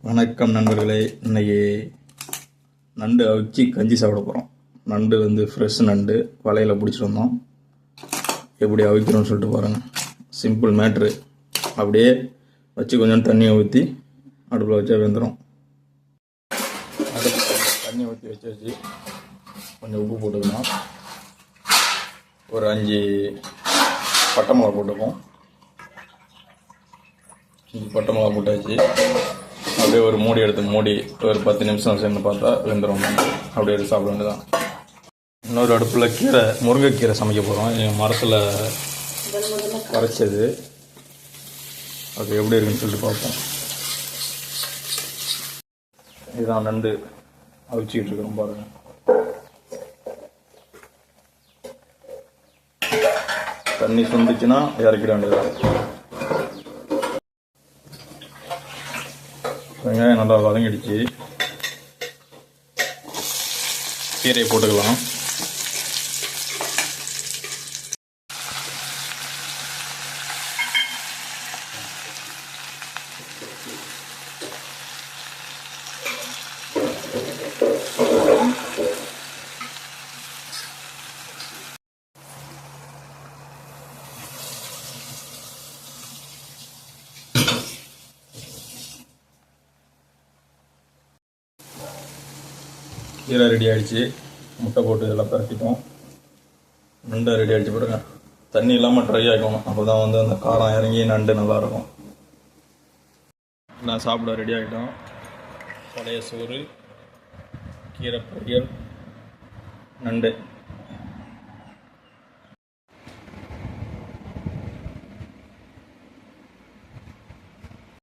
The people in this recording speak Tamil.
வணக்கம் நண்பர்களே. இன்னைக்கு நண்டு அவிச்சு கஞ்சி சாப்பிட போகிறோம். நண்டு வந்து ஃப்ரெஷ் நண்டு வலையில் பிடிச்சிட்டு வந்தோம். எப்படி அவிக்கிறோம்னு சொல்லிட்டு பாருங்கள். Simple matter. அப்படியே வச்சு கொஞ்சம் தண்ணியை ஊற்றி அடுப்பில் வச்சா வெந்துடும். அடுப்பில் தண்ணி ஊற்றி வச்சு கொஞ்சம் உப்பு போட்டுக்கணும். ஒரு 5 பட்டை மிளகா போட்டுப்போம். 5 பட்டை மிளகா போட்டாச்சு. அப்படியே ஒரு மூடி எடுத்து மூடி ஒரு 10 நிமிஷம் சேர்ந்து பார்த்தா வெந்துடும். அப்படியே எடுத்து சாப்பிட வேண்டியதான். இன்னொரு அடுப்பில் முருங்கைக்கீரை சமைக்க போகிறோம். என் மரத்தில் பறிச்சது. அது எப்படி இருக்குன்னு சொல்லிட்டு பார்ப்போம். இதுதான் நண்டு அவிச்சிக்கிட்டு இருக்கிறோம் பாருங்கள். தண்ணி சுண்டுச்சுன்னா இறக்கிட வேண்டியதான். வெங்காயம் நல்லா வதங்கிடுச்சு. கீரையை போட்டுக்கலாம். கீரை ரெடி ஆகிடுச்சு. முட்டை போட்டு இதெல்லாம் பரட்டிட்டோம். நண்டை ரெடி ஆகிடுச்சு பாருங்க. தண்ணி இல்லாமல் ட்ரை ஆகிக்கணும். அப்போ தான் வந்து அந்த காரம் இறங்கி நண்டு நல்லாயிருக்கும். எல்லாம் சாப்பிட ரெடி ஆகிட்டோம். பழைய சோறு, கீரை பொரியல், நண்டு.